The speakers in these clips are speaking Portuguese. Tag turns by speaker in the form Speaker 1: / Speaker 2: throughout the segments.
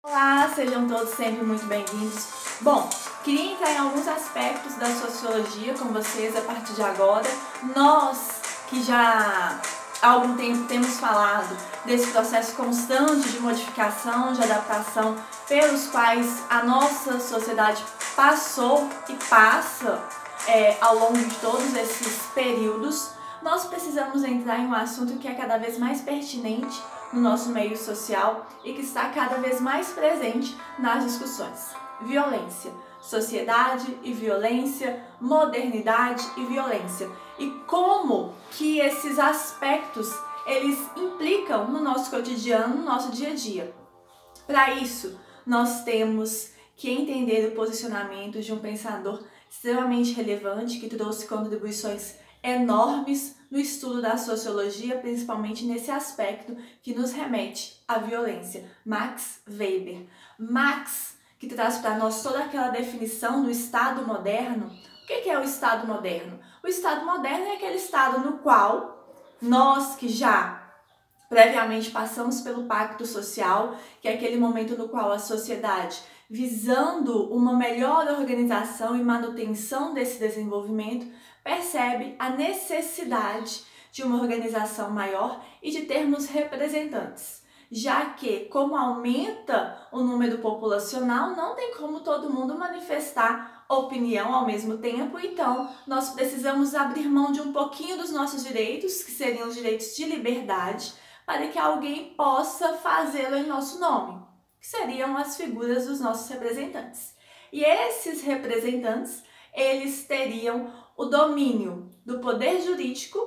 Speaker 1: Olá, sejam todos sempre muito bem-vindos. Bom, queria entrar em alguns aspectos da sociologia com vocês a partir de agora. Nós que já há algum tempo temos falado desse processo constante de modificação, de adaptação pelos quais a nossa sociedade passou e passa ao longo de todos esses períodos, nós precisamos entrar em um assunto que é cada vez mais pertinente no nosso meio social e que está cada vez mais presente nas discussões. Violência, sociedade e violência, modernidade e violência. E como que esses aspectos eles implicam no nosso cotidiano, no nosso dia a dia. Para isso, nós temos que entender o posicionamento de um pensador extremamente relevante que trouxe contribuições enormes no estudo da sociologia, principalmente nesse aspecto que nos remete à violência, Max Weber. Max, que traz para nós toda aquela definição do Estado moderno. O que é o Estado moderno? O Estado moderno é aquele Estado no qual nós que já previamente passamos pelo pacto social, que é aquele momento no qual a sociedade, visando uma melhor organização e manutenção desse desenvolvimento, percebe a necessidade de uma organização maior e de termos representantes, já que, como aumenta o número populacional, não tem como todo mundo manifestar opinião ao mesmo tempo, então nós precisamos abrir mão de um pouquinho dos nossos direitos, que seriam os direitos de liberdade, para que alguém possa fazê-lo em nosso nome, que seriam as figuras dos nossos representantes. E esses representantes, eles teriam o domínio do poder jurídico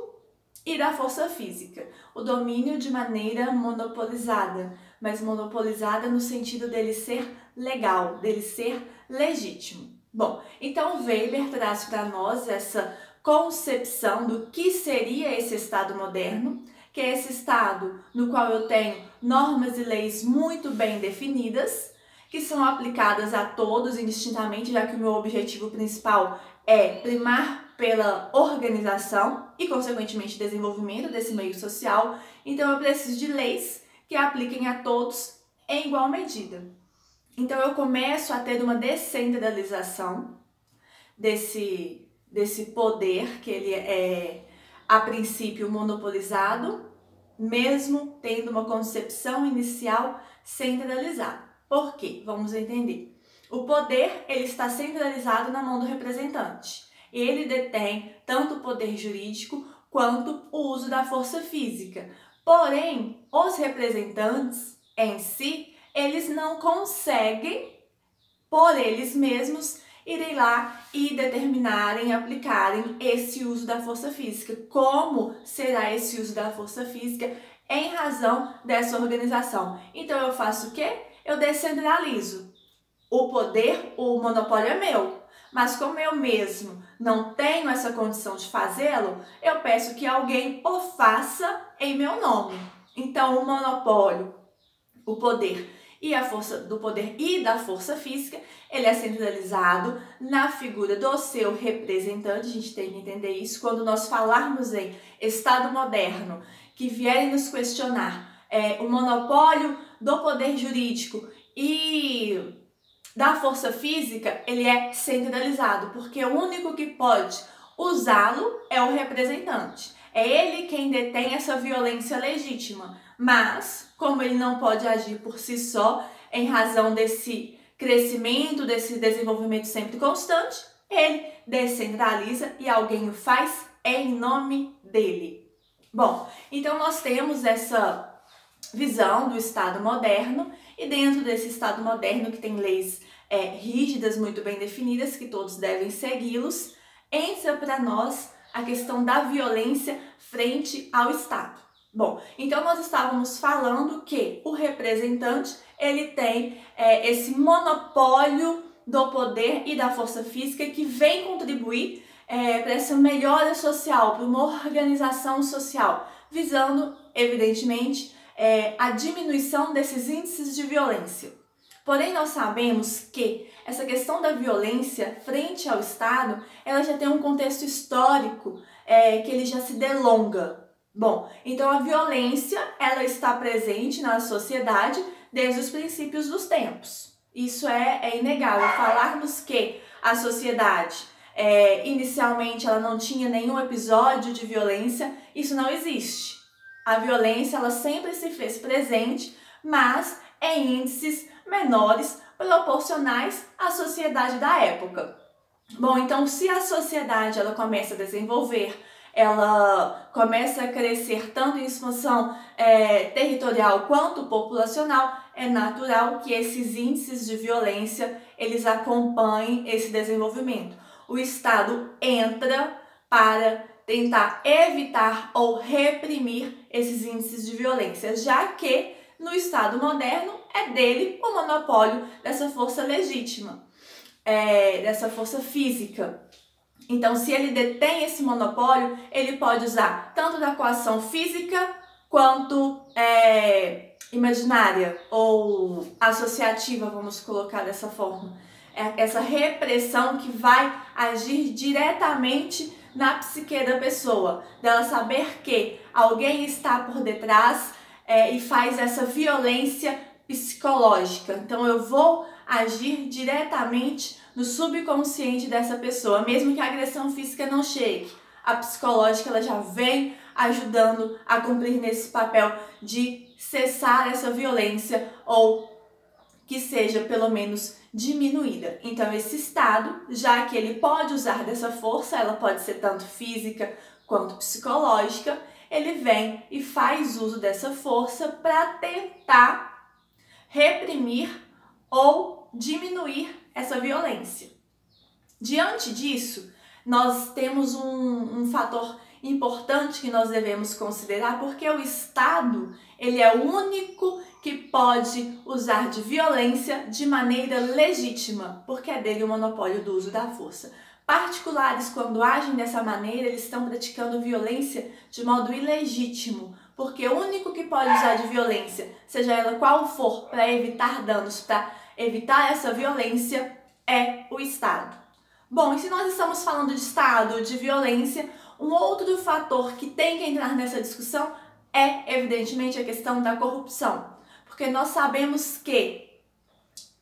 Speaker 1: e da força física. O domínio de maneira monopolizada, mas monopolizada no sentido dele ser legal, dele ser legítimo. Bom, então Weber traz para nós essa concepção do que seria esse Estado moderno, que é esse Estado no qual eu tenho normas e leis muito bem definidas, que são aplicadas a todos indistintamente, já que o meu objetivo principal é primar pela organização e, consequentemente, desenvolvimento desse meio social. Então, eu preciso de leis que apliquem a todos em igual medida. Então, eu começo a ter uma descentralização desse poder, que ele é, a princípio, monopolizado, mesmo tendo uma concepção inicial centralizada. Por quê? Vamos entender. O poder ele está centralizado na mão do representante. Ele detém tanto o poder jurídico quanto o uso da força física. Porém, os representantes em si, eles não conseguem, por eles mesmos, irem lá e determinarem, aplicarem esse uso da força física. Como será esse uso da força física em razão dessa organização? Então, eu faço o quê? Eu descentralizo. O poder, o monopólio é meu, mas como eu mesmo não tenho essa condição de fazê-lo, eu peço que alguém o faça em meu nome. Então, o monopólio, o poder e a força do poder e da força física, ele é centralizado na figura do seu representante. A gente tem que entender isso. Quando nós falarmos em Estado moderno, que vierem nos questionar o monopólio do poder jurídico e da força física, ele é centralizado, porque o único que pode usá-lo é o representante. É ele quem detém essa violência legítima, mas como ele não pode agir por si só, em razão desse crescimento, desse desenvolvimento sempre constante, ele descentraliza e alguém o faz em nome dele. Bom, então nós temos essa visão do Estado moderno, e dentro desse Estado moderno que tem leis rígidas, muito bem definidas, que todos devem segui-los, entra para nós a questão da violência frente ao Estado. Bom, então nós estávamos falando que o representante, ele tem esse monopólio do poder e da força física que vem contribuir para essa melhora social, para uma organização social, visando, evidentemente, a diminuição desses índices de violência. Porém, nós sabemos que essa questão da violência frente ao Estado, ela já tem um contexto histórico que ele já se delonga. Bom, então a violência, ela está presente na sociedade desde os princípios dos tempos. Isso é inegável. Falarmos que a sociedade, inicialmente, ela não tinha nenhum episódio de violência, isso não existe. A violência, ela sempre se fez presente, mas em índices menores, proporcionais à sociedade da época. Bom, então se a sociedade ela começa a desenvolver, ela começa a crescer tanto em expansão territorial quanto populacional, é natural que esses índices de violência eles acompanhem esse desenvolvimento. O Estado entra para tentar evitar ou reprimir esses índices de violência, já que no Estado moderno é dele o monopólio dessa força legítima, dessa força física. Então, se ele detém esse monopólio, ele pode usar tanto da coação física quanto imaginária ou associativa, vamos colocar dessa forma. Essa repressão que vai agir diretamente na psique da pessoa, dela saber que alguém está por detrás e faz essa violência psicológica. Então eu vou agir diretamente no subconsciente dessa pessoa, mesmo que a agressão física não chegue. A psicológica ela já vem ajudando a cumprir nesse papel de cessar essa violência ou que seja pelo menos diminuída. Então esse estado, já que ele pode usar dessa força, ela pode ser tanto física quanto psicológica, ele vem e faz uso dessa força para tentar reprimir ou diminuir essa violência. Diante disso, nós temos um fator importante que nós devemos considerar, porque o Estado ele é o único que pode usar de violência de maneira legítima, porque é dele o monopólio do uso da força. Particulares, quando agem dessa maneira, eles estão praticando violência de modo ilegítimo, porque o único que pode usar de violência, seja ela qual for, para evitar danos, para evitar essa violência, é o Estado. Bom, e se nós estamos falando de Estado, de violência, um outro fator que tem que entrar nessa discussão é, evidentemente, a questão da corrupção. Porque nós sabemos que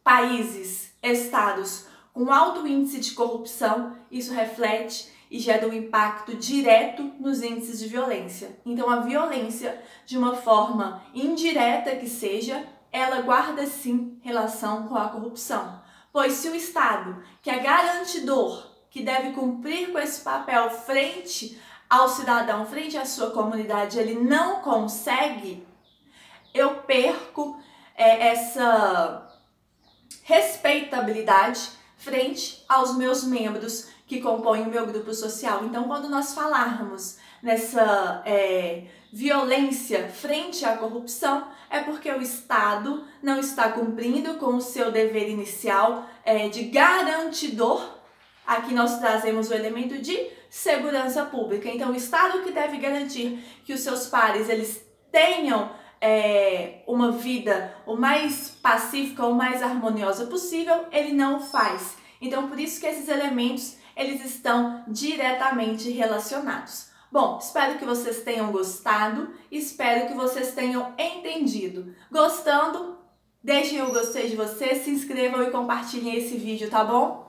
Speaker 1: países, estados com alto índice de corrupção, isso reflete e gera um impacto direto nos índices de violência. Então, a violência, de uma forma indireta que seja, ela guarda sim relação com a corrupção. Pois se o Estado, que é garantidor, que deve cumprir com esse papel frente ao cidadão, frente à sua comunidade, ele não consegue, eu perco essa respeitabilidade frente aos meus membros que compõem o meu grupo social. Então, quando nós falarmos nessa violência frente à corrupção, é porque o Estado não está cumprindo com o seu dever inicial de garantidor. Aqui nós trazemos o elemento de segurança pública. Então, o Estado que deve garantir que os seus pares eles tenham uma vida o mais pacífica, o mais harmoniosa possível, ele não o faz. Então, por isso que esses elementos eles estão diretamente relacionados. Bom, espero que vocês tenham gostado, espero que vocês tenham entendido. Gostando, deixem o gostei de vocês, se inscrevam e compartilhem esse vídeo, tá bom?